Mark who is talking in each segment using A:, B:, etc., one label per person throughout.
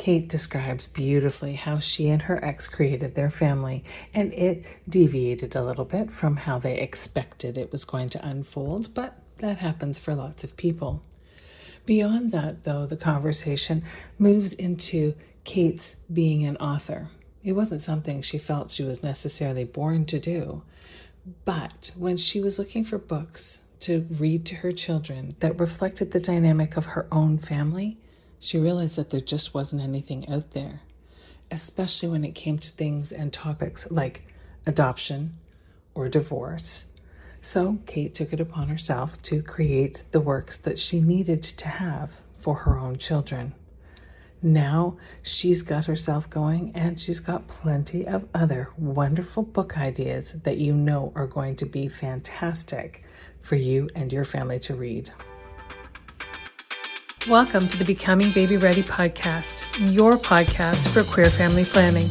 A: Kate describes beautifully how she and her ex created their family, and it deviated a little bit from how they expected it was going to unfold, but that happens for lots of people. Beyond that, though, the conversation moves into Kate's being an author. It wasn't something she felt she was necessarily born to do, but when she was looking for books to read to her children that reflected the dynamic of her own family, she realized that there just wasn't anything out there, especially when it came to things and topics like adoption or divorce. So Kate took it upon herself to create the works that she needed to have for her own children. Now she's got herself going, and she's got plenty of other wonderful book ideas that you know are going to be fantastic for you and your family to read. Welcome to the Becoming Baby Ready podcast, your podcast for queer family planning.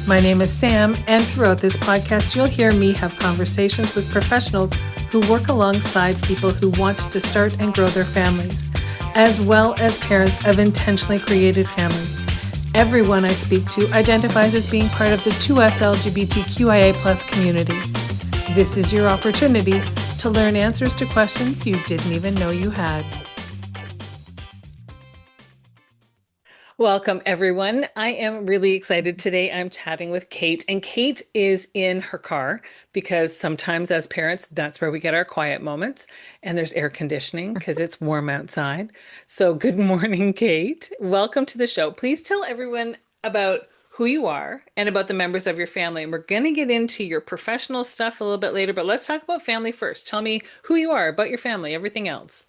A: My name is Sam, and throughout this podcast, you'll hear me have conversations with professionals who work alongside people who want to start and grow their families, as well as parents of intentionally created families. Everyone I speak to identifies as being part of the 2S LGBTQIA+ community. This is your opportunity to learn answers to questions you didn't even know you had. Welcome, everyone. I am really excited today. I'm chatting with Kate, and Kate is in her car because sometimes as parents, that's where we get our quiet moments, and there's air conditioning because it's warm outside. So good morning, Kate. Welcome to the show. Please tell everyone about who you are and about the members of your family. And we're going to get into your professional stuff a little bit later, but let's talk about family first. Tell me who you are, about your family, everything else.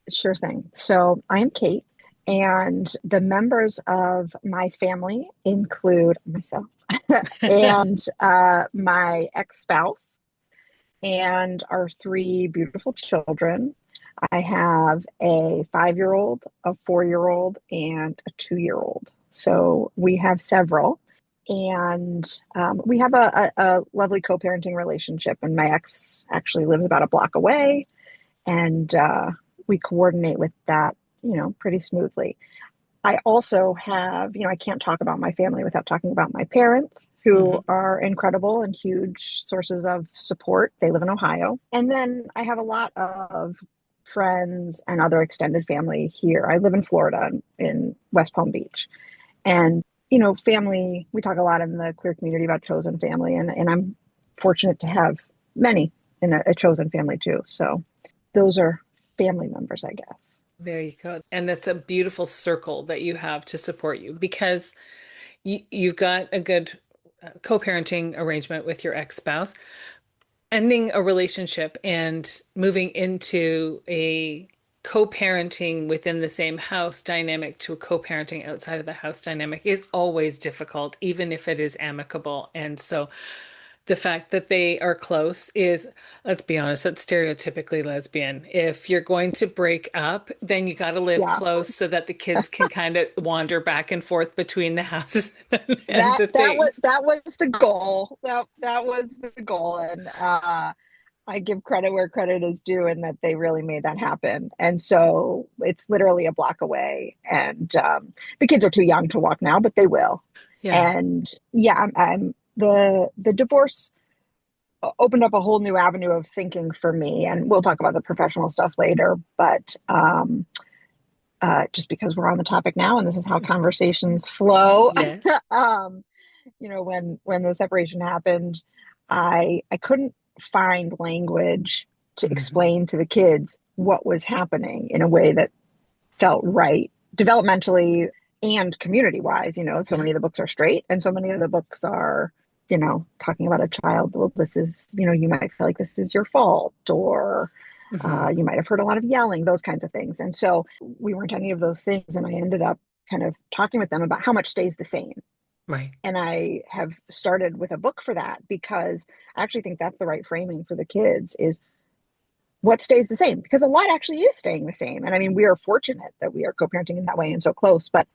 B: Sure thing. So I'm Kate, and the members of my family include myself and my ex-spouse and our three beautiful children. I have a 5-year-old, a 4-year-old, and a 2-year-old. So we have several. And we have a lovely co-parenting relationship. And my ex actually lives about a block away. And we coordinate with that, pretty smoothly. I also have, I can't talk about my family without talking about my parents, who are incredible and huge sources of support. They live in Ohio. And then I have a lot of friends and other extended family here. I live in Florida, in West Palm Beach. And, family, we talk a lot in the queer community about chosen family, and I'm fortunate to have many in a chosen family too. So those are family members, I guess.
A: There you go. And that's a beautiful circle that you have to support you, because you've got a good co-parenting arrangement with your ex-spouse. Ending a relationship and moving into a co-parenting within the same house dynamic to a co-parenting outside of the house dynamic is always difficult, even if it is amicable. And so the fact that they are close is, let's be honest, that's stereotypically lesbian. If you're going to break up, then you got to live close so that the kids can kind of wander back and forth between the houses and
B: that was the goal. That was the goal, and I give credit where credit is due, in that they really made that happen. And so it's literally a block away, and the kids are too young to walk now, but they will.
A: Yeah.
B: And I'm the divorce opened up a whole new avenue of thinking for me, and we'll talk about the professional stuff later, but just because we're on the topic now and this is how conversations flow.
A: Yes.
B: When the separation happened, I couldn't find language to explain to the kids what was happening in a way that felt right developmentally and community wise. So many of the books are straight, and so many of the books are talking about a child. Well, this is, you might feel like this is your fault, or you might have heard a lot of yelling, those kinds of things. And so we weren't any of those things. And I ended up kind of talking with them about how much stays the same.
A: Right.
B: And I have started with a book for that, because I actually think that's the right framing for the kids, is what stays the same, because a lot actually is staying the same. And I mean, we are fortunate that we are co-parenting in that way and so close, but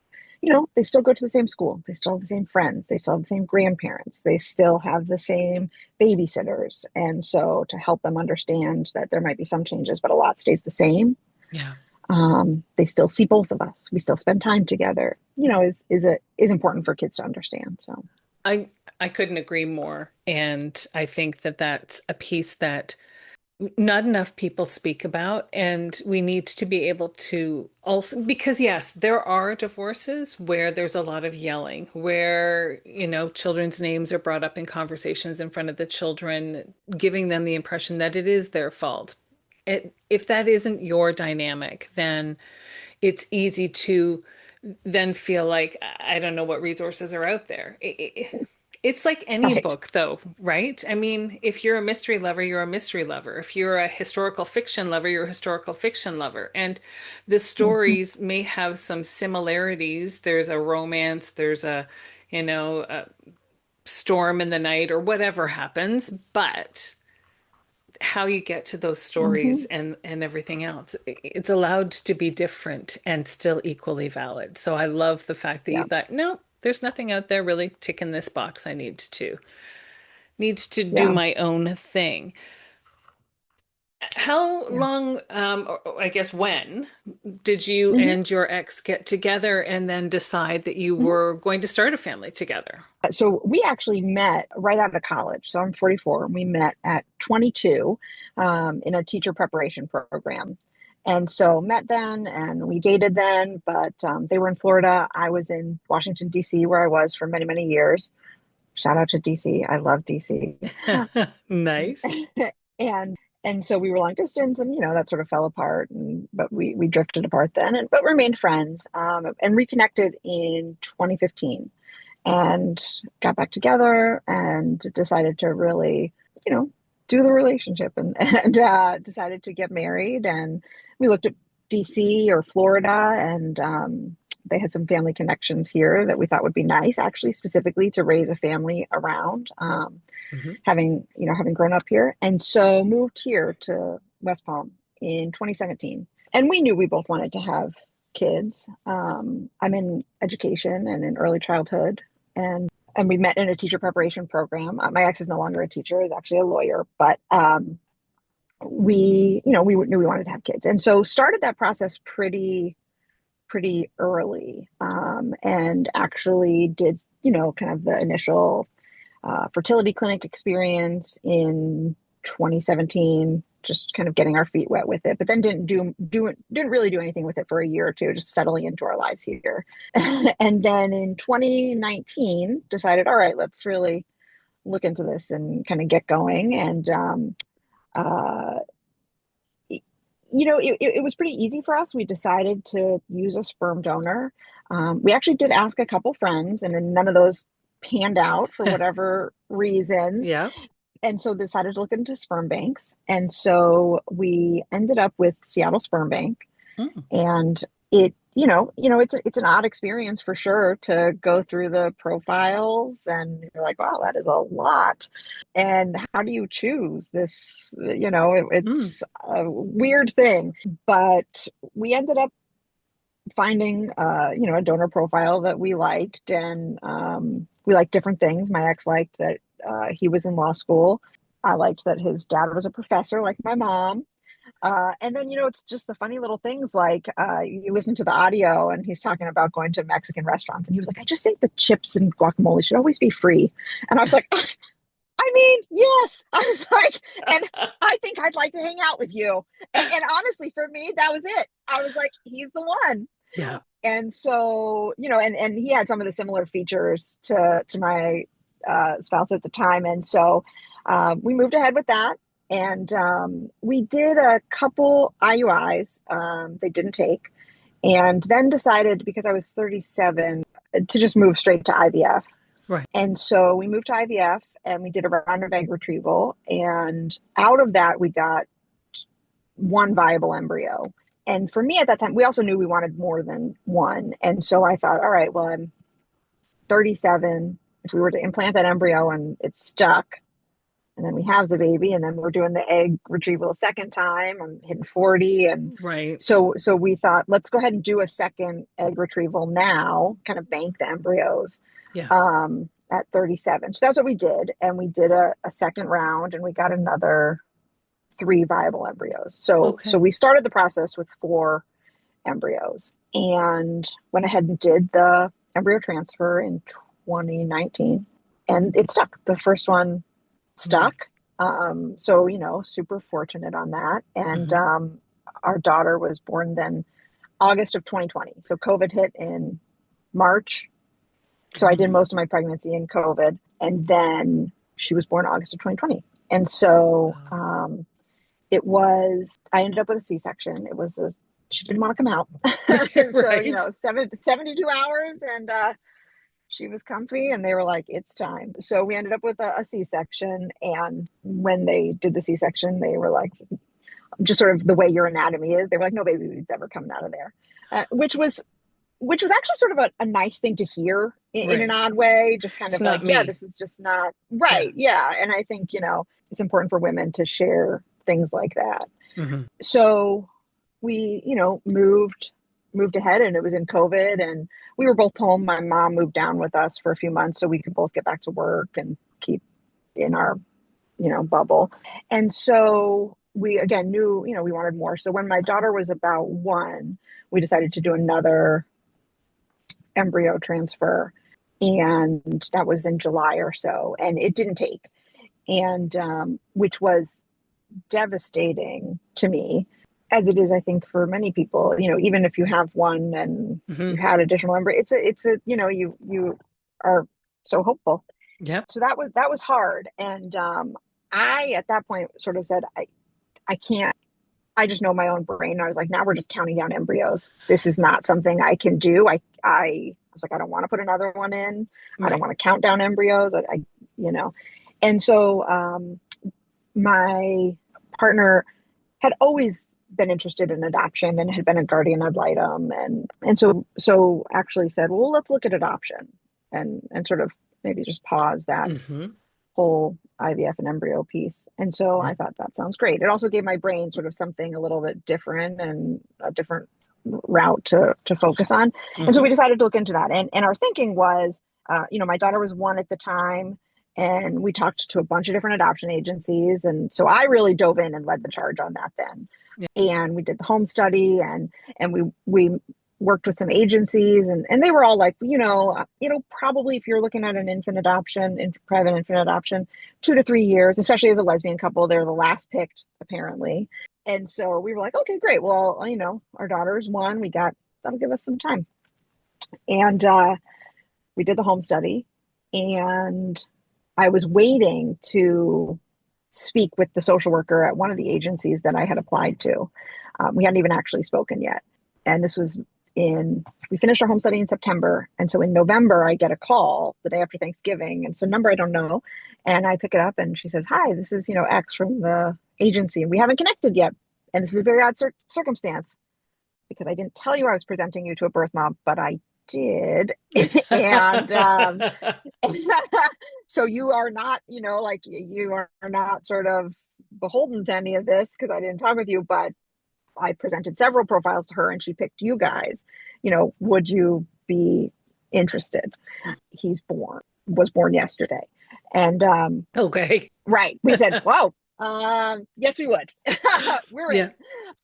B: they still go to the same school. They still have the same friends. They still have the same grandparents. They still have the same babysitters. And so to help them understand that there might be some changes, but a lot stays the same.
A: Yeah.
B: They still see both of us. We still spend time together. is important for kids to understand. So
A: I I couldn't agree more. And I think that that's a piece that not enough people speak about, and we need to be able to also, because yes, there are divorces where there's a lot of yelling, where, children's names are brought up in conversations in front of the children, giving them the impression that it is their fault. If that isn't your dynamic, then it's easy to then feel like I don't know what resources are out there. It's like any
B: right.
A: book, though, right? I mean, if you're a mystery lover, you're a mystery lover. If you're a historical fiction lover, you're a historical fiction lover. And the
B: Mhm.
A: stories may have some similarities. There's a romance, there's a storm in the night or whatever happens, but how you get to those stories
B: Mhm.
A: and everything else, it's allowed to be different and still equally valid. So I love the fact that you
B: Yeah.
A: thought, no, there's nothing out there really ticking this box. I need to do
B: Yeah.
A: my own thing. How
B: Yeah.
A: long, or I guess when did you
B: Mhm.
A: and your ex get together and then decide that you
B: Mhm.
A: were going to start a family together?
B: So we actually met right out of college. So I'm 44. And we met at 22 in a teacher preparation program. And so met then and we dated then, but they were in Florida. I was in Washington, D.C., where I was for many, many years. Shout out to DC. I love DC.
A: Nice.
B: and and so we were long distance and that sort of fell apart and but we drifted apart then and but remained friends and reconnected in 2015 and got back together and decided to really, you know, do the relationship and decided to get married. And we looked at DC or Florida, and they had some family connections here that we thought would be nice, actually, specifically to raise a family around.
A: Mhm.
B: Having grown up here, and so moved here to West Palm in 2017. And we knew we both wanted to have kids. I'm in education and in early childhood, and we met in a teacher preparation program. My ex is no longer a teacher; he's actually a lawyer. But we knew we wanted to have kids, and so started that process pretty early, and actually did kind of the initial fertility clinic experience in 2017, just kind of getting our feet wet with it, but then didn't really do anything with it for a year or two, just settling into our lives here. And then in 2019, decided, all right, let's really look into this and kind of get going. And uh, it was pretty easy for us. We decided to use a sperm donor. We actually did ask a couple friends, and then none of those panned out for whatever reasons.
A: Yeah.
B: And so decided to look into sperm banks. And so we ended up with Seattle Sperm Bank.
A: Mm.
B: And it's an odd experience for sure to go through the profiles and you're like, wow, that is a lot. And how do you choose this?
A: Mm.
B: It's a weird thing. But we ended up finding a donor profile that we liked, and we liked different things. My ex liked that he was in law school. I liked that his dad was a professor like my mom. And then, it's just the funny little things like you listen to the audio and he's talking about going to Mexican restaurants. And he was like, I just think the chips and guacamole should always be free. And I was like, I mean, yes. I was like, and I think I'd like to hang out with you. And honestly, for me, that was it. I was like, he's the one.
A: Yeah.
B: And so, and he had some of the similar features to my spouse at the time. And so we moved ahead with that. And we did a couple IUIs. They didn't take. And then decided, because I was 37, to just move straight to IVF.
A: Right.
B: And so we moved to IVF and we did a round of egg retrieval. And out of that, we got one viable embryo. And for me at that time, we also knew we wanted more than one. And so I thought, all right, well, I'm 37. If we were to implant that embryo and it's stuck, and then we have the baby, and then we're doing the egg retrieval a second time, I'm hitting 40. And
A: Right.
B: so we thought, let's go ahead and do a second egg retrieval now, kind of bank the embryos
A: Yeah.
B: at 37. So that's what we did. And we did a second round and we got another three viable embryos. So
A: Okay.
B: we started the process with four embryos and went ahead and did the embryo transfer in 2019. And it stuck. The first one stuck.
A: Nice.
B: So, super fortunate on that. And
A: Hmm.
B: our daughter was born then August of 2020. So COVID hit in March. So I did
A: Mm.
B: most of my pregnancy in COVID. And then she was born August of 2020. And so
A: Wow.
B: I ended up with a C-section. She didn't want to come out. And so,
A: Right.
B: 72 hours and she was comfy and they were like, it's time. So we ended up with a C-section. And when they did the C-section, they were like, just sort of the way your anatomy is, they were like, no baby's ever coming out of there, which was actually sort of a nice thing to hear in an
A: Right.
B: odd way, just kind
A: It's
B: of like,
A: not
B: yeah,
A: me.
B: this is just not
A: Yeah.
B: right. Yeah. And I think, it's important for women to share things like that.
A: Hmm.
B: So we, moved ahead and it was in COVID and we were both home. My mom moved down with us for a few months so we could both get back to work and keep in our, bubble. And so we again knew, we wanted more. So when my daughter was about 1, we decided to do another embryo transfer. And that was in July or so. And it didn't take. And which was devastating to me, as it is, I think, for many people. Even if you have one and
A: Hmm.
B: you had additional embryo, it's a you are so hopeful.
A: Yep.
B: So that was hard, and I at that point sort of said, I can't. I just know my own brain. I was like, now we're just counting down embryos. This is not something I can do. I was like, I don't want to put another one in. I don't
A: Right.
B: want to count down embryos. You know, and so my partner had always been interested in adoption and had been a guardian ad litem and so actually said, well, let's look at adoption and sort of maybe just pause that
A: Hmm.
B: whole IVF and embryo piece. And so I
A: Yep.
B: thought that sounds great. It also gave my brain sort of something a little bit different and a different route to focus on. And so
A: Hmm.
B: we decided to look into that. And our thinking was, my daughter was 1 at the time, and we talked to a bunch of different adoption agencies. And so I really dove in and led the charge on that then.
A: Yeah.
B: And we did the home study and we worked with some agencies and they were all like, probably if you're looking at an infant adoption, private infant adoption, 2 to 3 years, especially as a lesbian couple, they're the last picked apparently. And so we were like, okay, great. Well, our daughter's 1, that'll give us some time. And we did the home study and I was waiting to speak with the social worker at one of the agencies that I had applied to. We hadn't even actually spoken yet. And this was we finished our home study in September. And so in November, I get a call the day after Thanksgiving. And so number I don't know. And I pick it up and she says, hi, this is, X from the agency. And we haven't connected yet. And this is a very odd circumstance because I didn't tell you I was presenting you to a birth mom, but I did. and so you are not, like you are not sort of beholden to any of this because I didn't talk with you, but I presented several profiles to her and she picked you guys. Would you be interested? Was born yesterday. And
A: Okay.
B: right. We said, whoa, yes, we would. We're in.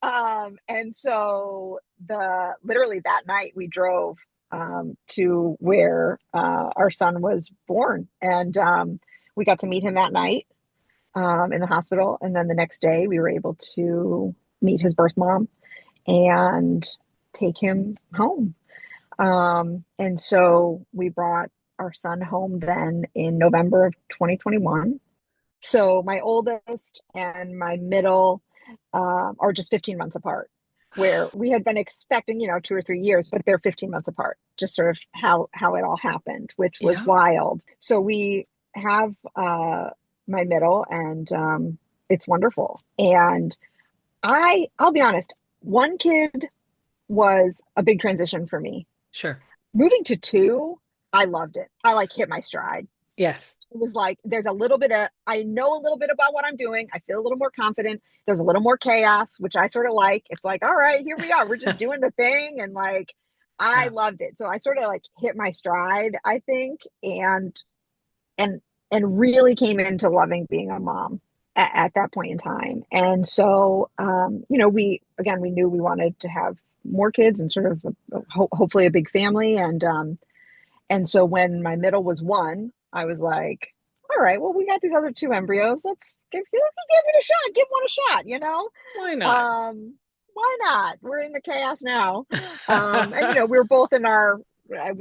A: Yeah.
B: And so literally that night we drove to where our son was born. And we got to meet him that night in the hospital. And then the next day we were able to meet his birth mom and take him home. And so we brought our son home then in November of 2021. So my oldest and my middle are just 15 months apart, where we had been expecting, 2 or 3 years, but they're 15 months apart. Just sort of how it all happened, which was
A: Yeah.
B: wild. So we have my middle, and it's wonderful. And I'll be honest, 1 kid was a big transition for me.
A: Sure.
B: Moving to 2, I loved it. I like hit my stride.
A: Yes.
B: It was like there's a little bit of I know a little bit about what I'm doing. I feel a little more confident. There's a little more chaos, which I sort of like. It's like, all right, here we are. We're just doing the thing. And like I
A: Yeah.
B: loved it. So I sort of like hit my stride, I think, and and really came into loving being a mom at that point in time. And so we knew we wanted to have more kids and sort of hopefully a big family. And so when my middle was 1, I was like, all right, well, we got these other 2 embryos. Let's give it a shot. Give one a shot, you know?
A: Why not?
B: Why not? We're in the chaos now. And we were both in our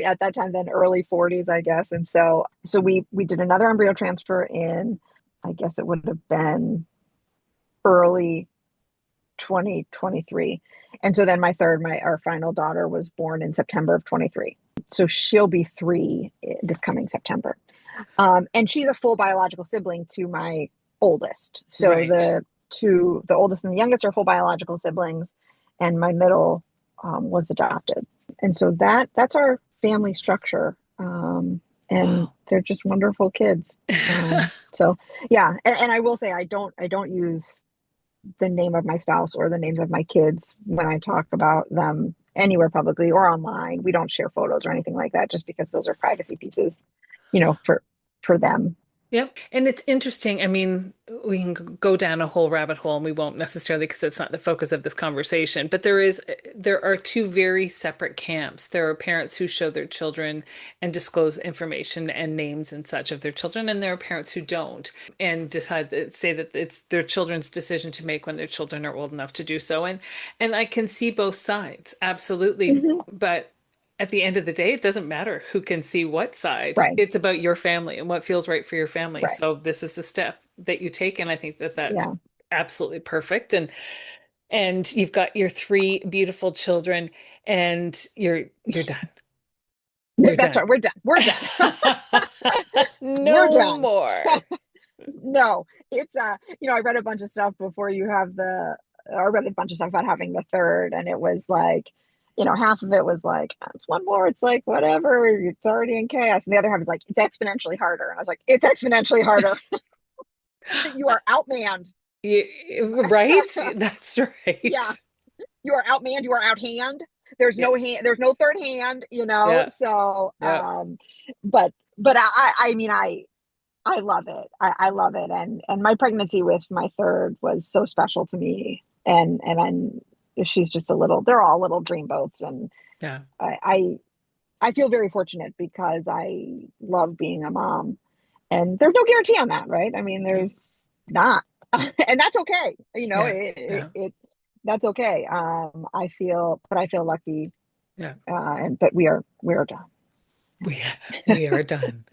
B: at that time then early 40s, I guess. And so we did another embryo transfer in, I guess it would have been early 2023. And so then our final daughter was born in September of 23. So she'll be 3 this coming September. And she's a full biological sibling to my oldest. So
A: Right.
B: the oldest and the youngest are full biological siblings, and my middle was adopted. And so that's our family structure. And
A: Wow.
B: they're just wonderful kids. So yeah, and I will say I don't use the name of my spouse or the names of my kids when I talk about them anywhere publicly or online. We don't share photos or anything like that, just because those are privacy pieces, for them.
A: Yep. And it's interesting. I mean, we can go down a whole rabbit hole and we won't necessarily because it's not the focus of this conversation. But there are two very separate camps. There are parents who show their children and disclose information and names and such of their children, and there are parents who don't and say that it's their children's decision to make when their children are old enough to do so. And I can see both sides, absolutely.
B: Hmm.
A: But at the end of the day, it doesn't matter who can see what side.
B: Right.
A: It's about your family and what feels right for your family.
B: Right.
A: So this is the step that you take, and I think that that's
B: Yeah.
A: absolutely perfect. And you've got your 3 beautiful children, and you're done. You're
B: That's
A: done.
B: right. We're done. We're done. We're
A: No
B: done.
A: more.
B: No, it's I read a bunch of stuff before you have I read a bunch of stuff about having the third, and it was like, half of it was like, it's one more, it's like whatever, it's already in chaos. And the other half is like, it's exponentially harder. And I was like, it's exponentially harder. You are outmanned.
A: Right? That's
B: Yeah,
A: right.
B: you are outmanned, you are outhand.
A: Yeah.
B: There's no third hand,
A: Yeah.
B: so
A: Yeah.
B: but I mean, I love it. I love it. And my pregnancy with my third was so special to me. And she's just they're all little dreamboats. And
A: Yeah.
B: I feel very fortunate because I love being a mom, and there's no guarantee on that, right? I mean,
A: Yeah.
B: there's not, and that's okay.
A: Yeah. Yeah.
B: That's okay. But I feel lucky.
A: Yeah.
B: But we are done.
A: We we are done.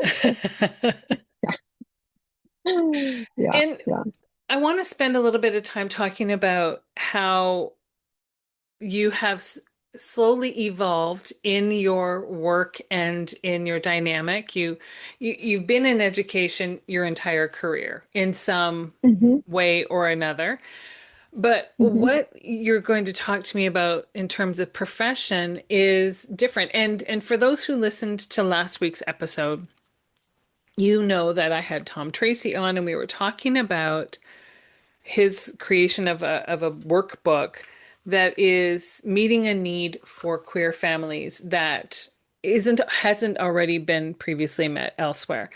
B: Yeah.
A: And
B: Yeah.
A: I want to spend a little bit of time talking about how you have slowly evolved in your work and in your dynamic. You've been in education your entire career in some
B: Hmm.
A: way or another. But
B: Hmm.
A: what you're going to talk to me about in terms of profession is different. And for those who listened to last week's episode, you know that I had Tom Tracy on and we were talking about his creation of a workbook that is meeting a need for queer families that isn't hasn't already been previously met elsewhere.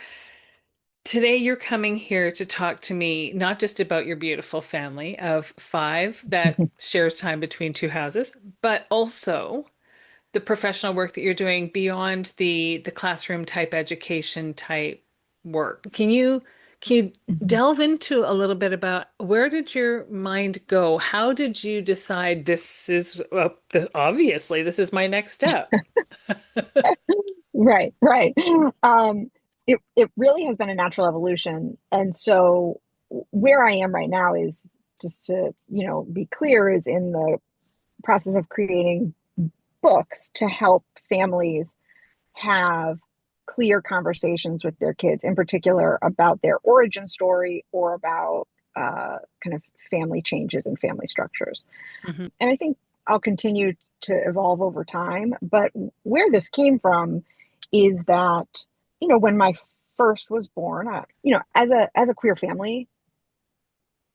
A: Today you're coming here to talk to me not just about your beautiful family of 5 that shares time between 2 houses, but also the professional work that you're doing beyond the classroom type education type work. Can you
B: Hmm.
A: delve into a little bit about where did your mind go? How did you decide this is obviously this is my next step?
B: Right, right. Um, it really has been a natural evolution. And so where I am right now is, just to, be clear, is in the process of creating books to help families have clear conversations with their kids, in particular about their origin story or about kind of family changes and family structures.
A: Mhm.
B: And I think I'll continue to evolve over time. But where this came from is that, when my first was born, as a queer family,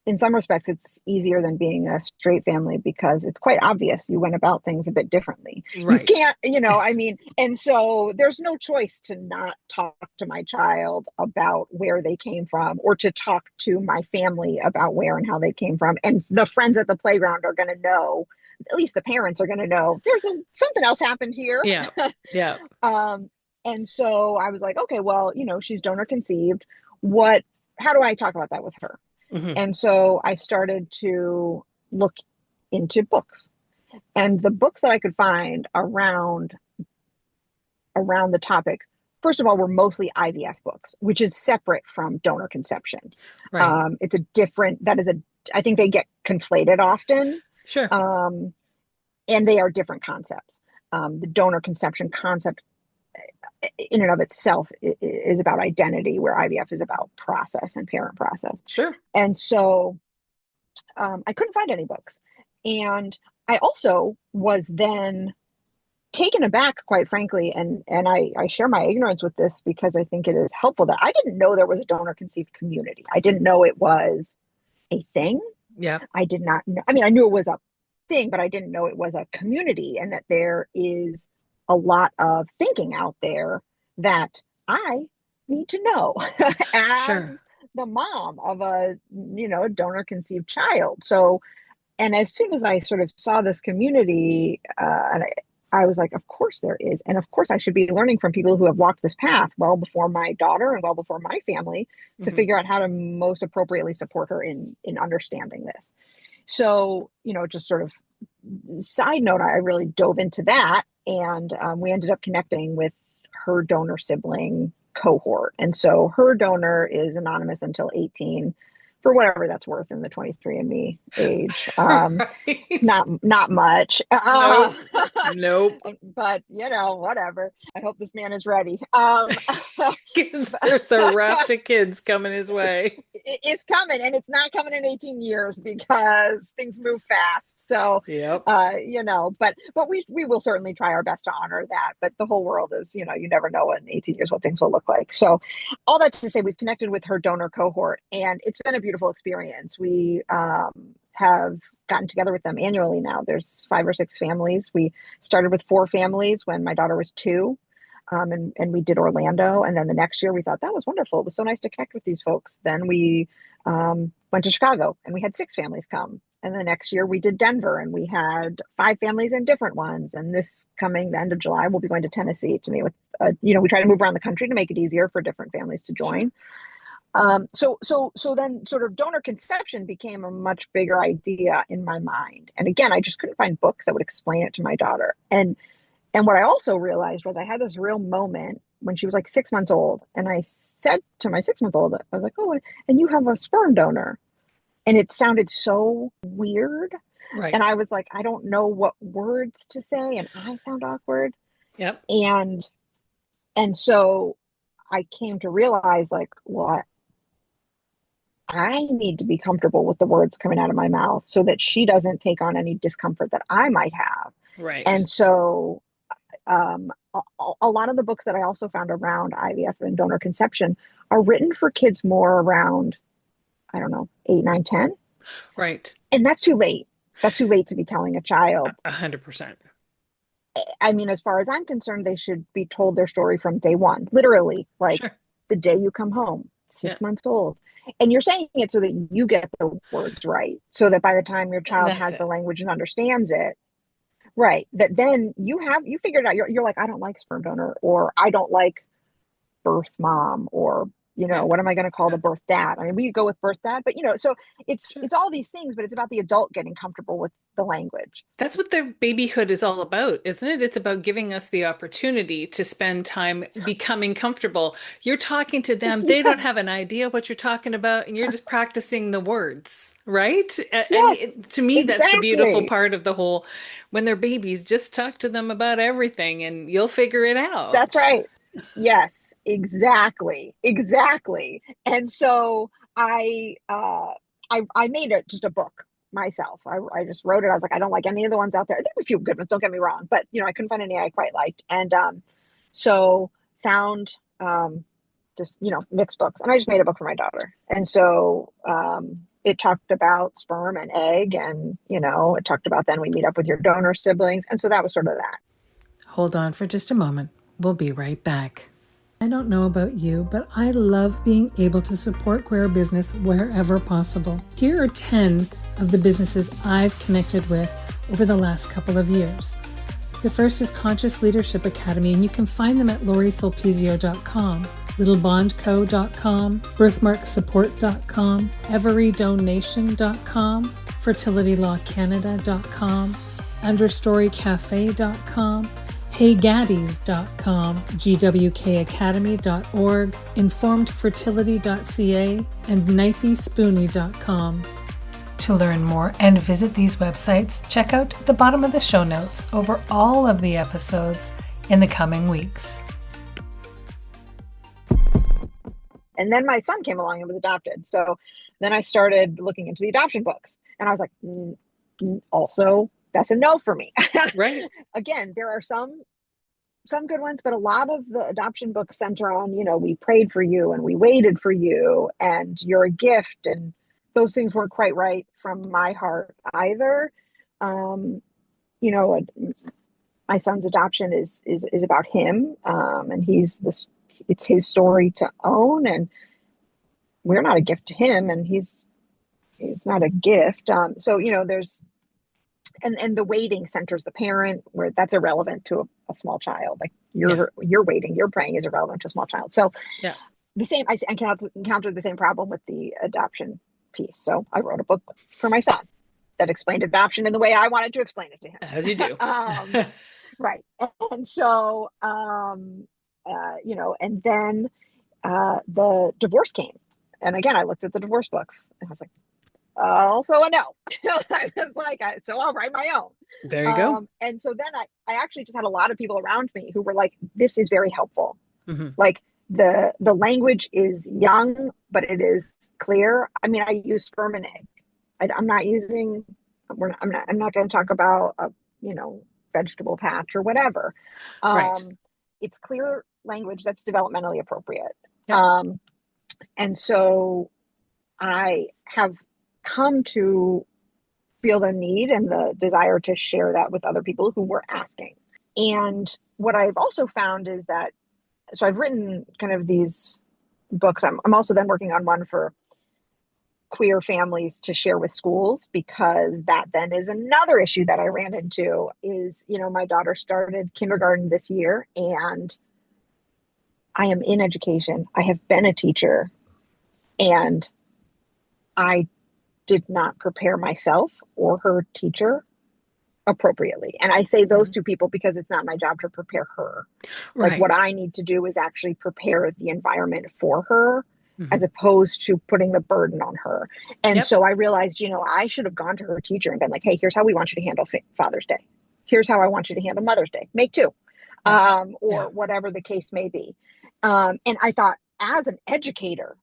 B: in some respects, it's easier than being a straight family because it's quite obvious you went about things a bit differently. You
A: Right.
B: can't, I mean, and so there's no choice to not talk to my child about where they came from, or to talk to my family about where and how they came from. And the friends at the playground are going to know at least the parents are going to know something else happened here.
A: Yeah. Yeah.
B: And so I was like, okay, well, she's donor conceived. How do I talk about that with her?
A: Hmm.
B: And so I started to look into books, and the books that I could find around the topic, first of all, were mostly IVF books, which is separate from donor conception.
A: Right.
B: It's a different, I think they get conflated often.
A: Sure.
B: Um, and they are different concepts. The donor conception concept in and of itself is about identity, where IVF is about process and parent process.
A: Sure.
B: And so I couldn't find any books. And I also was then taken aback, quite frankly, and I share my ignorance with this because I think it is helpful, that I didn't know there was a donor conceived community. I didn't know it was a thing.
A: Yeah.
B: I did not know. I mean, I knew it was a thing, but I didn't know it was a community, and that there is a lot of thinking out there that I need to know as
A: Sure.
B: the mom of a donor conceived child. So, and as soon as I sort of saw this community, and I was like, of course there is. And of course I should be learning from people who have walked this path well before my daughter and well before my family, to
A: Hmm.
B: figure out how to most appropriately support her in understanding this. So, just sort of side note, I really dove into that, and we ended up connecting with her donor sibling cohort. And so her donor is anonymous until 18, for whatever that's worth in the 23andMe age. It's
A: Right.
B: not much.
A: Nope. Nope.
B: But whatever. I hope this man is ready.
A: Because there's a raft of kids coming his way.
B: It's coming, and it's not coming in 18 years because things move fast. So,
A: Yep.
B: but we will certainly try our best to honor that. But the whole world is, you never know in 18 years what things will look like. So all that to say, we've connected with her donor cohort, and it's been a beautiful experience. We have gotten together with them annually now. There's 5 or 6 families. We started with 4 families when my daughter was 2. And we did Orlando. And then the next year we thought that was wonderful. It was so nice to connect with these folks. Then we went to Chicago, and we had 6 families come. And the next year we did Denver, and we had 5 families in different ones. And this coming the end of July, we'll be going to Tennessee to meet with, we try to move around the country to make it easier for different families to join. So then sort of donor conception became a much bigger idea in my mind. And again, I just couldn't find books that would explain it to my daughter. And what I also realized was I had this real moment when she was like 6 months old. And I said to my 6-month-old, I was like, oh, and you have a sperm donor. And it sounded so weird.
A: Right.
B: And I was like, I don't know what words to say. And I sound awkward.
A: Yep.
B: And so I came to realize, like, what? I need to be comfortable with the words coming out of my mouth so that she doesn't take on any discomfort that I might have.
A: Right.
B: And so a lot of the books that I also found around IVF and donor conception are written for kids more around, I don't know, 8, 9, 10.
A: Right.
B: And that's too late. That's too late to be telling a child.
A: 100%.
B: I mean, as far as I'm concerned, they should be told their story from day one, literally, like
A: Sure.
B: the day you come home, 6 months old. And you're saying it so that you get the words right, so that by the time your child has the language and understands it, right, that then you figured out, you're like, I don't like sperm donor, or I don't like birth mom, or what am I going to call the birth dad? I mean, we go with birth dad, but so it's all these things, but it's about the adult getting comfortable with the language.
A: That's what their babyhood is all about, isn't it? It's about giving us the opportunity to spend time becoming comfortable. You're talking to them, they don't
B: Yes.
A: have an idea what you're talking about, and you're just practicing the words, right? I
B: Yes,
A: mean, to me, that's the beautiful
B: exactly.
A: part of the whole, when they're babies, just talk to them about everything and you'll figure it
B: That's
A: out.
B: right. Yes, exactly. Exactly. And so I made it just a book myself. I just wrote it. I was like, I don't like any of the ones out there. There's a few good ones, don't get me wrong, but I couldn't find any I quite liked. And so found just mixed books, and I just made a book for my daughter. And so it talked about sperm and egg, and it talked about, then we meet up with your donor siblings. And so that was sort of that.
A: Hold on for just a moment. We'll be right back. I don't know about you, but I love being able to support queer business wherever possible. Here are 10 of the businesses I've connected with over the last couple of years. The first is Conscious Leadership Academy, and you can find them at lauriesolpizio.com, littlebondco.com, birthmarksupport.com, everydonation.com, fertilitylawcanada.com, understorycafe.com, heygaddies.com, gwkacademy.org, informedfertility.ca, and knifeyspoony.com. To learn more and visit these websites, check out the bottom of the show notes over all of the episodes in the coming weeks.
B: And then my son came along and was adopted. So then I started looking into the adoption books. And I was like, also, that's a no for me.
A: Right.
B: Again, there are some good ones, but a lot of the adoption books center on, we prayed for you and we waited for you and you're a gift. And those things weren't quite right from my heart either. My son's adoption is about him. And it's his story to own, and we're not a gift to him, and he's not a gift. So there's, and the waiting centers the parent, where that's irrelevant to a small child. Like you're waiting, you're praying is irrelevant to a small child. So
A: yeah,
B: I encountered the same problem with the adoption piece. So I wrote a book for my son that explained adoption in the way I wanted to explain it to him.
A: As you do.
B: Right. And so, and then the divorce came. And again, I looked at the divorce books and I was like, also a no. I was like, so I'll write my own.
A: There you go.
B: And so then I actually just had a lot of people around me who were like, this is very helpful.
A: Mm-hmm.
B: Like the language is young, but it is clear. I mean, I use sperm and egg. I'm not going to talk about vegetable patch or whatever.
A: Right.
B: It's clear language that's developmentally appropriate.
A: Yeah.
B: And so I have come to feel the need and the desire to share that with other people who were asking. And what I've also found is that, so I've written kind of these books. I'm also then working on one for queer families to share with schools, because that then is another issue that I ran into is, my daughter started kindergarten this year, and I am in education. I have been a teacher, and I did not prepare myself or her teacher appropriately. And I say those two people because it's not my job to prepare her.
A: Right.
B: Like what I need to do is actually prepare the environment for her, as opposed to putting the burden on her. And so I realized, I should have gone to her teacher and been like, hey, here's how we want you to handle Father's Day. Here's how I want you to handle Mother's Day. Make two, or whatever the case may be. And I thought, as an educator,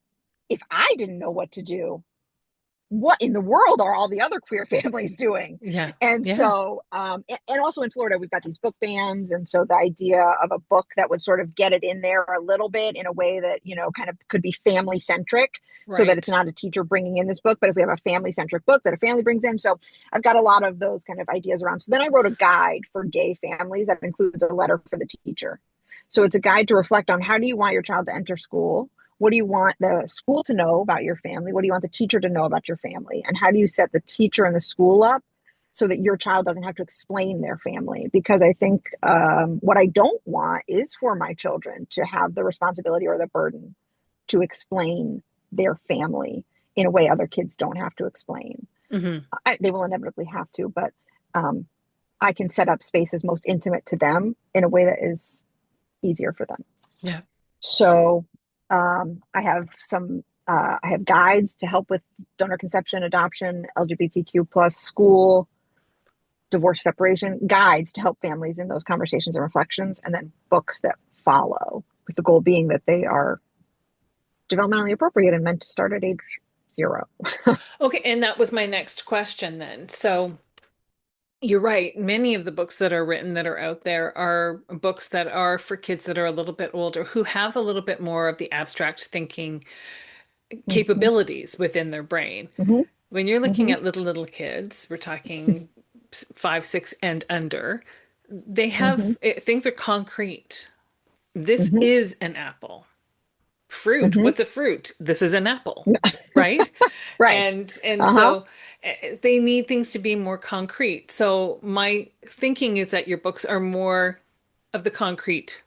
B: if I didn't know what to do, what in the world are all the other queer families doing?
A: Yeah.
B: And so, and also in Florida, we've got these book bans. And so the idea of a book that would sort of get it in there a little bit in a way that, kind of could be family centric, so that it's not a teacher bringing in this book, but if we have a family centric book that a family brings in. So I've got a lot of those kind of ideas around. So then I wrote a guide for gay families that includes a letter for the teacher. So it's a guide to reflect on, how do you want your child to enter school? What do you want the school to know about your family? What do you want the teacher to know about your family? And how do you set the teacher and the school up so that your child doesn't have to explain their family? Because I think what I don't want is for my children to have the responsibility or the burden to explain their family in a way other kids don't have to explain. They will inevitably have to, but I can set up spaces most intimate to them in a way that is easier for them.
A: Yeah.
B: So I have guides to help with donor conception, adoption, LGBTQ plus school, divorce, separation, guides to help families in those conversations and reflections, and then books that follow, with the goal being that they are developmentally appropriate and meant to start at age 0.
A: Okay. And that was my next question then. So you're right. Many of the books that are written that are out there are books that are for kids that are a little bit older, who have a little bit more of the abstract thinking capabilities within their brain. When you're looking at little kids, we're talking 5, 6 and under, they have things are concrete. This is an apple. Fruit. What's a fruit? This is an apple. right?
B: Right.
A: And
B: Uh-huh.
A: so they need things to be more concrete. So my thinking is that your books are more of the concrete.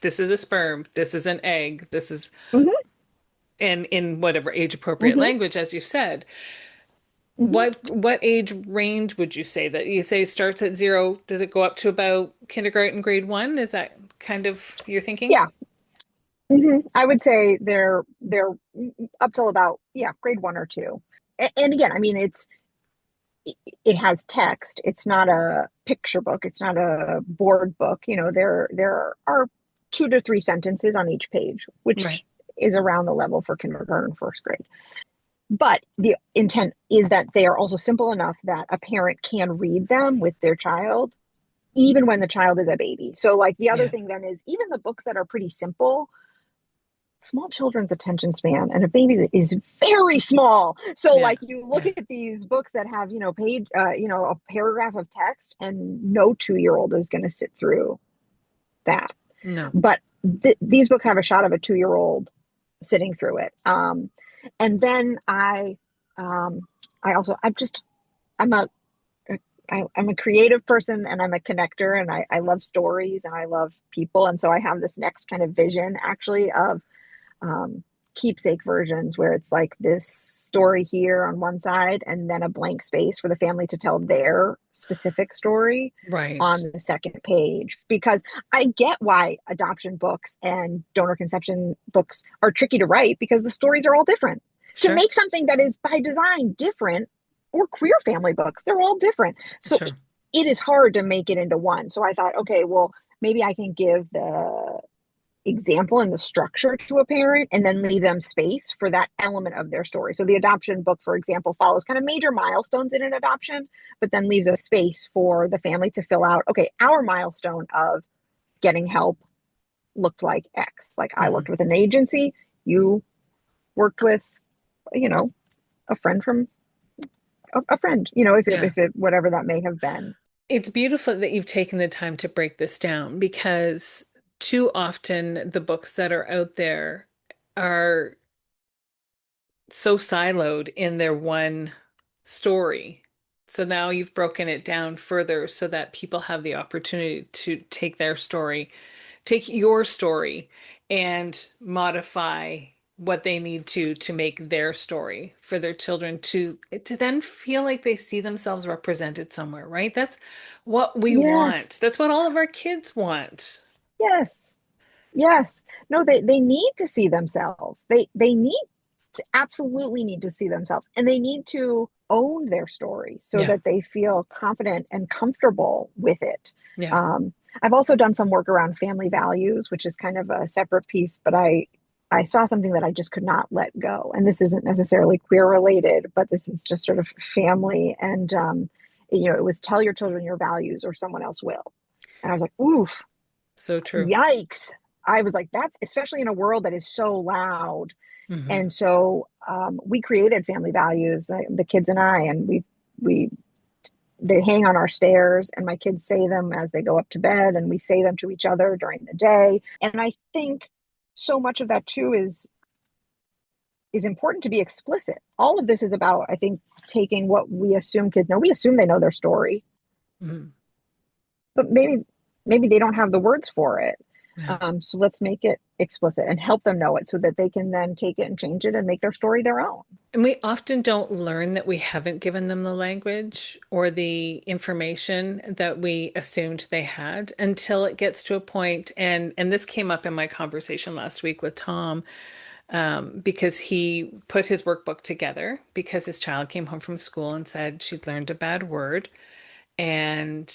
A: This is a sperm, this is an egg, this is
B: Hmm.
A: and in whatever age appropriate
B: Hmm.
A: language, as you said.
B: Hmm.
A: What age range would you say that you say starts at 0? Does it go up to about kindergarten, grade 1? Is that kind of your thinking?
B: Yeah. I would say they're up till about, yeah, grade 1 or 2. And again, I mean, it has text. It's not a picture book. It's not a board book. There are 2 to 3 sentences on each page,
A: Right.
B: which is around the level for kindergarten, first grade. But the intent is that they are also simple enough that a parent can read them with their child, even when the child is a baby. So, like, the other
A: Yeah.
B: thing then is even the books that are pretty simple, small children's attention span and a baby is very small. So,
A: Yeah.
B: like, you look
A: Yeah.
B: at these books that have, a paragraph of text, and no 2-year-old is going to sit through that.
A: No.
B: But these books have a shot of a 2-year-old sitting through it. And then um, I also, I'm a, I'm a creative person, and I'm a connector, and I love stories, and I love people. And so I have this next kind of vision actually of um, keepsake versions where it's like this story here on one side and then a blank space for the family to tell their specific story
A: Right.
B: on the second page. Because I get why adoption books and donor conception books are tricky to write, because the stories are all different. To
A: Sure.
B: make something that is by design different, or queer family books, they're all different. So
A: Sure.
B: it is hard to make it into one. So I thought, okay, well, maybe I can give the example and the structure to a parent and then leave them space for that element of their story. So the adoption book, for example, follows kind of major milestones in an adoption, but then leaves a space for the family to fill out, okay, our milestone of getting help looked like X. Like, I
A: Hmm.
B: worked with an agency, you worked with, you know, a friend from a friend,
A: Yeah.
B: if it, whatever that may have been.
A: It's beautiful that you've taken the time to break this down because too often the books that are out there are so siloed in their one story. So now you've broken it down further so that people have the opportunity to take your story and modify what they need to make their story for their children to then feel like they see themselves represented somewhere, right? That's what we want.
B: Yes.
A: That's what all of our kids want.
B: Yes. Yes. No, they need to see themselves. They need to, absolutely need to see themselves, and they need to own their story so
A: Yeah.
B: that they feel confident and comfortable with it.
A: Yeah.
B: Um, I've also done some work around family values, which is kind of a separate piece, but I saw something that I just could not let go. And this isn't necessarily queer related, but this is just sort of family. And it was tell your children your values or someone else will. And I was like, oof,
A: So true.
B: yikes. I was like, that's especially in a world that is so loud.
A: Hmm.
B: And so we created family values, the kids and I, and we they hang on our stairs, and my kids say them as they go up to bed, and we say them to each other during the day. And I think so much of that too is important to be explicit. All of this is about, I think, taking what we assume kids know. We assume they know their story,
A: Hmm.
B: but maybe they don't have the words for it.
A: Yeah.
B: So let's make it explicit and help them know it so that they can then take it and change it and make their story their own.
A: And we often don't learn that we haven't given them the language or the information that we assumed they had until it gets to a point, and this came up in my conversation last week with Tom, because he put his workbook together because his child came home from school and said she'd learned a bad word, and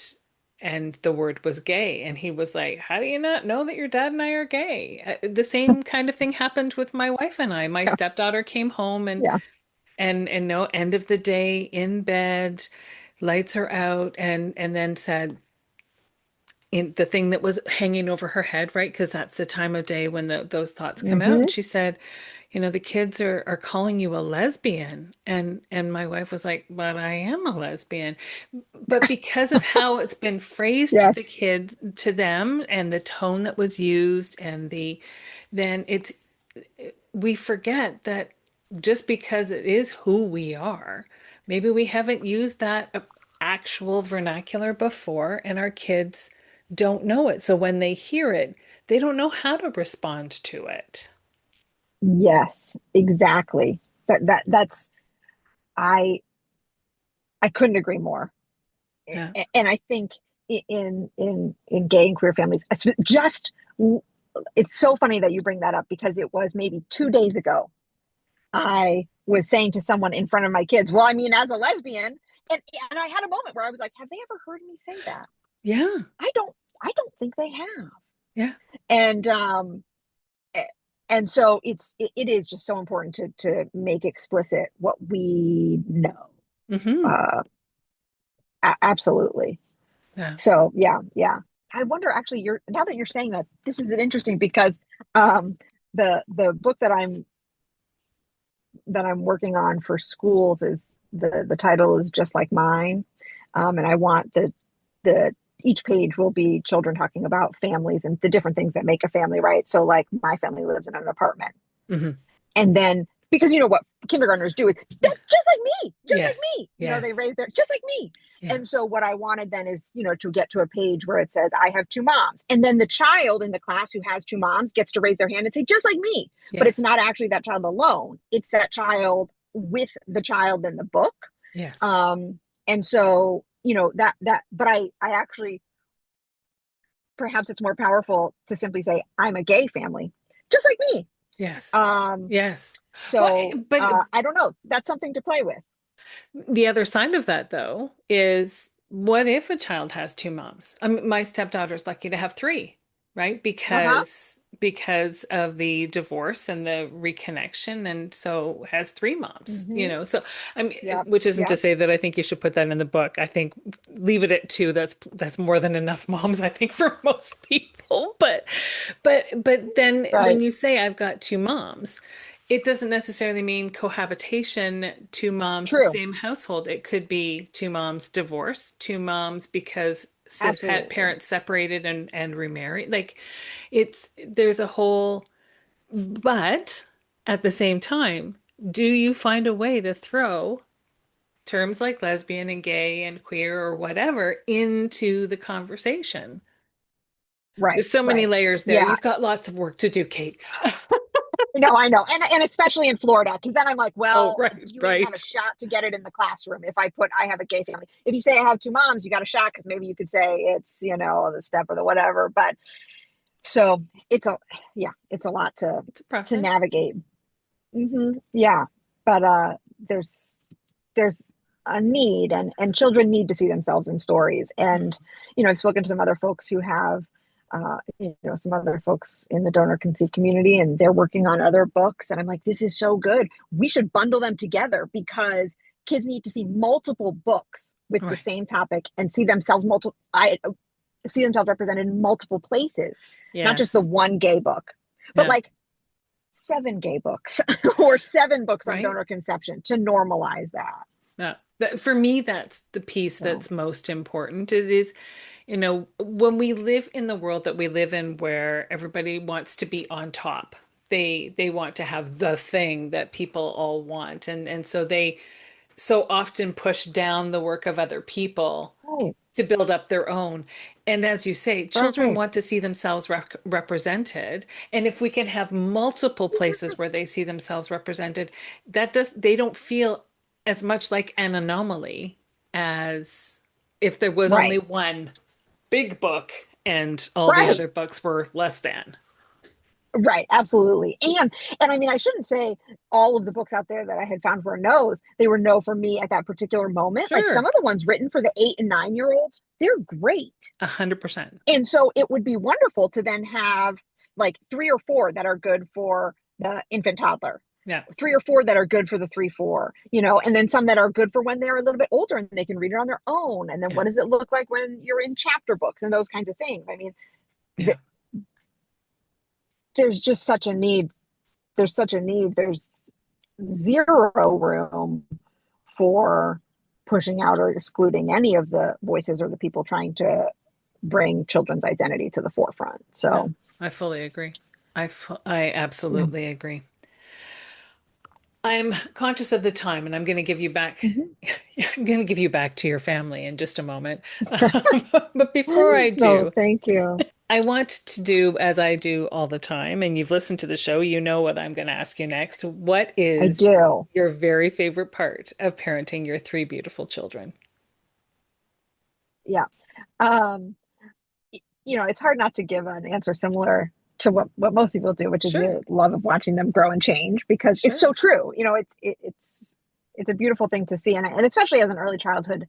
A: the word was gay, and he was like, how do you not know that your dad and I are gay? The same kind of thing happened with my wife and I. My
B: Yeah,
A: stepdaughter came home
B: yeah.
A: and no, end of the day in bed, lights are out, and then said, in the thing that was hanging over her head, right? Because that's the time of day when those thoughts come out.
B: Mm-hmm.
A: And she said, the kids are calling you a lesbian. And my wife was like, but I am a lesbian. But because of how it's been phrased to the
B: Yes.
A: kids, to them, and the tone that was used, then we forget that just because it is who we are. Maybe we haven't used that actual vernacular before, and our kids don't know it. So when they hear it, they don't know how to respond to it.
B: Yes, exactly. That's I I couldn't agree more.
A: Yeah.
B: And I think in gay and queer families, just it's so funny that you bring that up because it was maybe 2 days ago I was saying to someone in front of my kids, well, I mean, as a lesbian, and I had a moment where I was like, have they ever heard me say that?
A: Yeah.
B: I don't I don't think they have.
A: Yeah.
B: And and so it is just so important to make explicit what we know.
A: Hmm.
B: Uh absolutely.
A: Yeah.
B: So yeah. I wonder actually you're now that you're saying that this is interesting because um the book that I'm working on for schools is the title is Just Like Mine. And I want the each page will be children talking about families and the different things that make a family, right? So like my family lives in an apartment.
A: Hmm.
B: And then because you know what kindergartners do is that's just like me, just like
A: Yes.
B: me. They
A: Yes.
B: raise their just like me.
A: Yeah.
B: And so what I wanted then is, to get to a page where it says, I have two moms. And then the child in the class who has two moms gets to raise their hand and say, just like me. But it's
A: Yes.
B: not actually that child alone. It's that child with the child in the book.
A: Yes.
B: And so, but I actually, perhaps it's more powerful to simply say, I'm a gay family, just like me.
A: Yes.
B: Um,
A: Yes. Well,
B: so
A: but
B: I don't know. That's something to play with.
A: the other side of that, though, is what if a child has two moms? I mean, my stepdaughter's lucky to have three, right?
B: Uh-huh.
A: Because of the divorce and the reconnection, and so has three moms,
B: Mm-hmm.
A: So I mean,
B: Yep.
A: which isn't to
B: Yep.
A: say that I think you should put that in the book. I think leave it at two. That's more than enough moms, I think, for most people. But then when
B: Right.
A: you say I've got two moms, it doesn't necessarily mean cohabitation, two moms,
B: True.
A: same household. It could be two moms divorced, two moms because cishet
B: Absolutely.
A: parents separated and remarried. Like there's a whole, but at the same time, do you find a way to throw terms like lesbian and gay and queer or whatever into the conversation?
B: Right.
A: There's so many
B: Right.
A: layers there.
B: Yeah.
A: You've got lots of work to do, Kate.
B: No, I know. And especially in Florida, because then I'm like,
A: Oh,
B: well,
A: right,
B: do you even have a
A: right.
B: shot to get it in the classroom if I put I have a gay family? If you say I have two moms, you got a shot because maybe you could say it's, the step or the whatever. But so it's a yeah, it's a lot
A: It's a
B: to
A: process.
B: navigate. Yeah. But there's there's a need and children need to see themselves in stories. And, I've spoken to some other folks who have some other folks in the donor conceived community and they're working on other books. And I'm like, this is so good. We should bundle them together because kids need to see multiple books with the
A: Right.
B: same topic and see themselves represented in multiple places, not just the
A: Yes.
B: one gay book, but
A: Yeah.
B: like seven gay books or seven books on
A: Right.
B: donor conception to normalize that.
A: Yeah. For me, that's the piece
B: So
A: that's most important. It is, when we live in the world that we live in where everybody wants to be on top, they want to have the thing that people all want. And so they so often push down the work of other people
B: right,
A: to build up their own. And as you say, children
B: right.
A: want to see themselves represented. And if we can have multiple places where
B: Yes.
A: they see themselves represented, they don't feel as much like an anomaly as if there was only
B: Right.
A: one big book and all the
B: Right.
A: other books were less than.
B: Right. Absolutely. And I mean, I shouldn't say all of the books out there that I had found were no's. They were no for me at that particular moment. Like some
A: Sure.
B: of the ones written for the 8 and 9 year olds, they're great.
A: 100%.
B: And so it would be wonderful to then have like three or four that are good for the infant toddler,
A: Yeah.
B: three or four that are good for the 3, 4, and then some that are good for when they're a little bit older and they can read it on their own. And then
A: Yeah.
B: what does it look like when you're in chapter books and those kinds of things? I mean,
A: Yeah.
B: th- there's just such a need. There's such a need. There's zero room for pushing out or excluding any of the voices or the people trying to bring children's identity to the forefront.
A: Yeah.
B: So,
A: I fully agree. I absolutely agree. I'm conscious of the time and I'm going to give you back.
B: Mhm.
A: I'm going to give you back to your family in just a moment. But before I
B: No,
A: do,
B: thank you.
A: I want to do as I do all the time, and you've listened to the show, you know what I'm going to ask you next. What
B: I
A: is
B: do.
A: your very favorite part of parenting your three beautiful children?
B: Yeah. Um, it's hard not to give an answer similar to what most people do, which is
A: Sure,
B: the love of watching them grow and change because it's
A: sure.
B: so true. It's a beautiful thing to see, and especially as an early childhood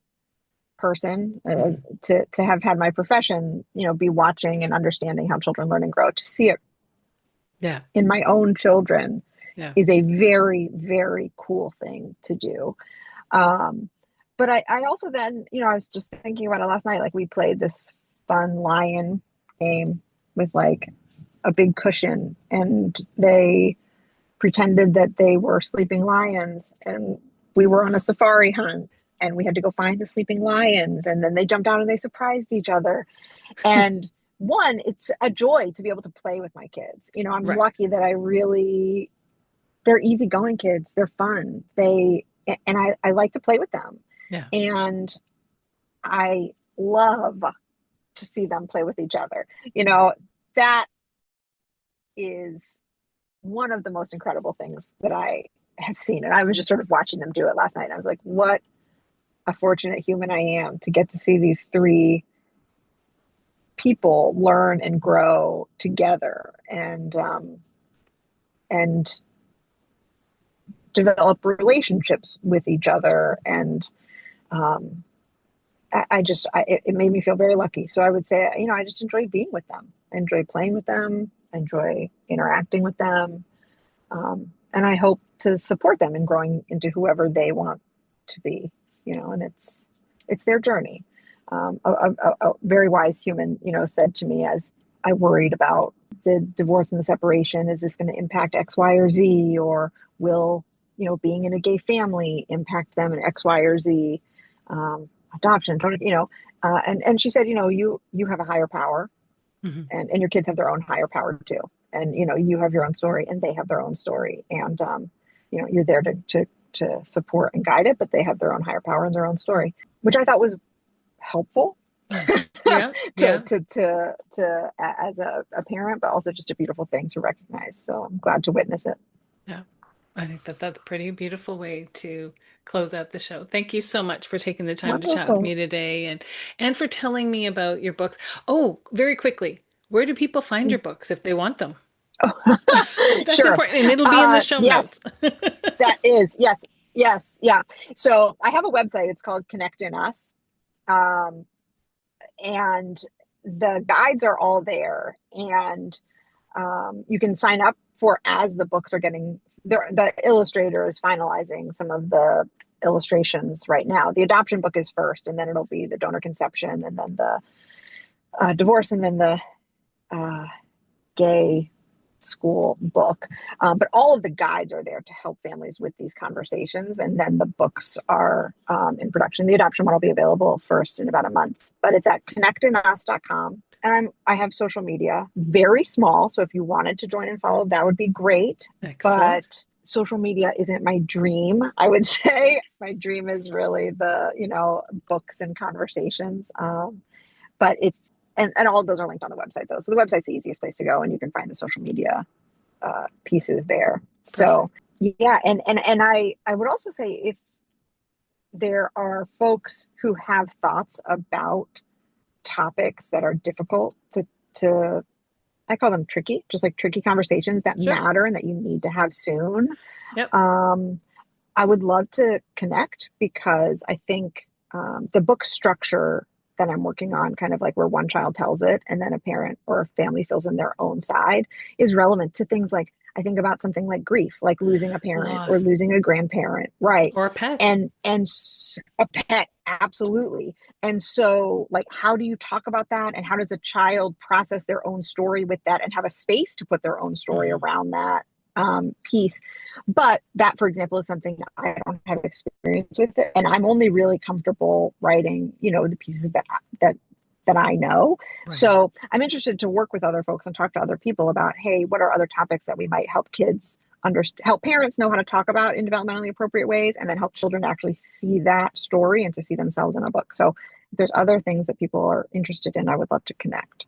B: person,
A: Mhm.
B: to have had my profession, be watching and understanding how children learn and grow, to see it
A: Yeah,
B: in my own children
A: yeah.
B: is a very, very cool thing to do. Um, but I also then, I was just thinking about it last night. Like we played this fun lion game with like a big cushion, and they pretended that they were sleeping lions, and we were on a safari hunt, and we had to go find the sleeping lions, and then they jumped out and they surprised each other. And one, it's a joy to be able to play with my kids. I'm
A: Right.
B: lucky that they're easygoing kids. They're fun. I like to play with them.
A: Yeah.
B: And I love to see them play with each other.
A: Yeah.
B: That is one of the most incredible things that I have seen. And I was just sort of watching them do it last night. And I was like, what a fortunate human I am to get to see these three people learn and grow together, and develop relationships with each other. And um, it made me feel very lucky. So I would say, I just enjoy being with them. I enjoy playing with them. I enjoy interacting with them. And I hope to support them in growing into whoever they want to be, and it's their journey. A very wise human, said to me as I worried about the divorce and the separation, is this going to impact X, Y, or Z, or will, being in a gay family impact them in X, Y, or Z? Adoption, and she said, you have a higher power,
A: Mhm.
B: and your kids have their own higher power too. And you have your own story and they have their own story. And you're there to support and guide it, but they have their own higher power and their own story, which I thought was helpful
A: Nice. Yeah. Yeah.
B: as a parent, but also just a beautiful thing to recognize. So I'm glad to witness it.
A: Yeah. I think that that's a pretty beautiful way to close out the show. Thank you so much for taking the time to chat with
B: Wonderful.
A: me today and for telling me about your books. Oh, very quickly, where do people find your books if they want them? That's
B: Sure.
A: important, and it'll be in the show
B: Yes,
A: notes.
B: that is. Yes. Yes. Yeah. So I have a website. It's called Connect in Us. Um, and the guides are all there, and you can sign up for as the books are getting the illustrator is finalizing some of the illustrations right now. The adoption book is first, and then it'll be the donor conception, and then the divorce, and then the uh, gay school book. But all of the guides are there to help families with these conversations. And then the books are in production. The adoption one will be available first in about a month, but it's at connectinus.com. And I have social media, very small. So if you wanted to join and follow, that would be great.
A: Excellent.
B: But social media isn't my dream, I would say. My dream is really the, books and conversations. But it's, and all of those are linked on the website though. So the website's the easiest place to go, and you can find the social media pieces there. So
A: Perfect.
B: yeah, and I would also say, if there are folks who have thoughts about topics that are difficult to I call them tricky, just like tricky conversations that
A: Sure.
B: matter and that you need to have soon.
A: Yep.
B: Um, I would love to connect, because I think the book structure that I'm working on, kind of like where one child tells it and then a parent or a family fills in their own side, is relevant to things like, I think about something like grief, like losing a parent or
A: Loss
B: losing a grandparent, right?
A: or a pet.
B: And a pet, absolutely. And so, like, how do you talk about that, and how does a child process their own story with that and have a space to put their own story
A: Mhm.
B: around that piece? But that, for example, is something that I don't have experience with it, and I'm only really comfortable writing, the pieces that I know.
A: Right.
B: So I'm interested to work with other folks and talk to other people about, hey, what are other topics that we might help kids help parents know how to talk about in developmentally appropriate ways, and then help children to actually see that story and to see themselves in a book. So if there's other things that people are interested in, I would love to connect.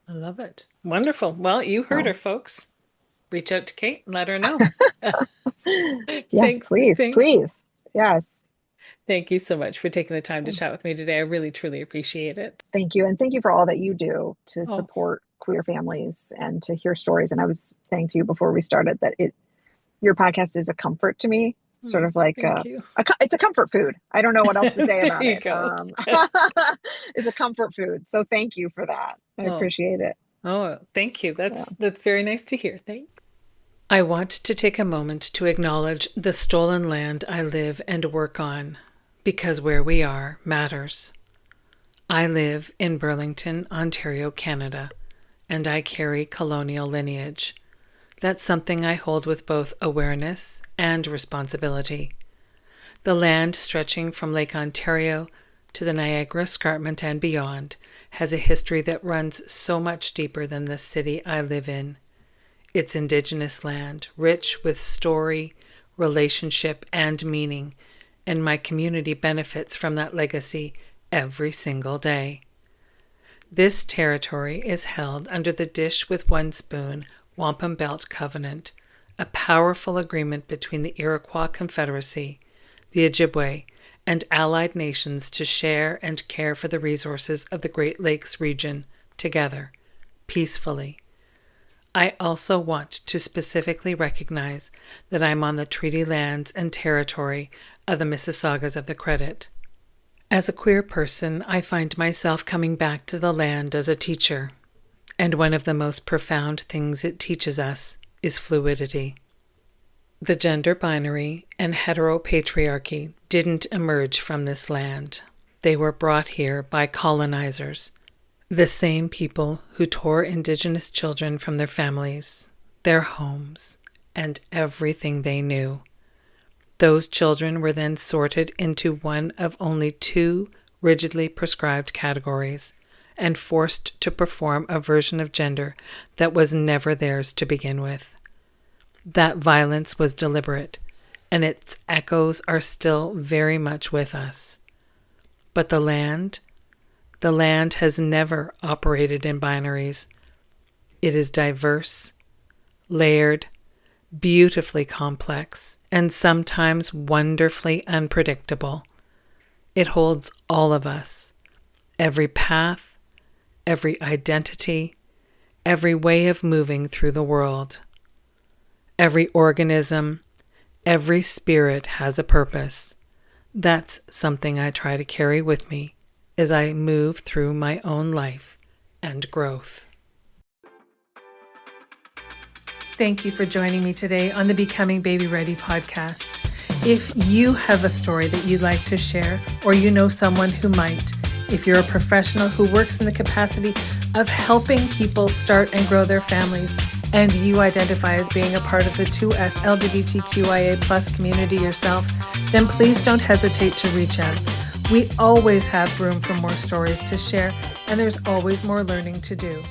A: I love it. Wonderful. Well, you heard
B: So
A: her, folks. Reach out to Kate and let her know.
B: yeah,
A: Thanks.
B: please,
A: Thanks.
B: please. Yes.
A: Thank you so much for taking the time to chat with me today. I really, truly appreciate it.
B: Thank you. And thank you for all that you do to
A: Oh,
B: support queer families and to hear stories. And I was saying to you before we started that your podcast is a comfort to me, sort of like
A: thank you.
B: it's a comfort food. I don't know what else to say
A: There
B: about
A: you
B: it.
A: go.
B: It's a comfort food. So thank you for that. I
A: Oh,
B: appreciate it.
A: oh, thank you.
B: Yeah.
A: That's very nice to hear. Thanks. I want to take a moment to acknowledge the stolen land I live and work on, because where we are matters. I live in Burlington, Ontario, Canada, and I carry colonial lineage. That's something I hold with both awareness and responsibility. The land stretching from Lake Ontario to the Niagara Escarpment and beyond has a history that runs so much deeper than the city I live in. It's Indigenous land, rich with story, relationship, and meaning, and my community benefits from that legacy every single day. This territory is held under the Dish with One Spoon Wampum Belt Covenant, a powerful agreement between the Iroquois Confederacy, the Ojibwe, and allied nations to share and care for the resources of the Great Lakes region together, peacefully. I also want to specifically recognize that I'm on the treaty lands and territory of the Mississaugas of the Credit. As a queer person, I find myself coming back to the land as a teacher, and one of the most profound things it teaches us is fluidity. The gender binary and heteropatriarchy didn't emerge from this land. They were brought here by colonizers, the same people who tore Indigenous children from their families, their homes, and everything they knew. Those children were then sorted into one of only two rigidly prescribed categories and forced to perform a version of gender that was never theirs to begin with. That violence was deliberate, and its echoes are still very much with us. But the land has never operated in binaries. It is diverse, layered, beautifully complex, and sometimes wonderfully unpredictable. It holds all of us, every path, every identity, every way of moving through the world. Every organism, every spirit has a purpose. That's something I try to carry with me as I move through my own life and growth. Thank you for joining me today on the Becoming Baby Ready podcast. If you have a story that you'd like to share, or you know someone who might, if you're a professional who works in the capacity of helping people start and grow their families, and you identify as being a part of the 2S LGBTQIA plus community yourself, then please don't hesitate to reach out. We always have room for more stories to share, and there's always more learning to do.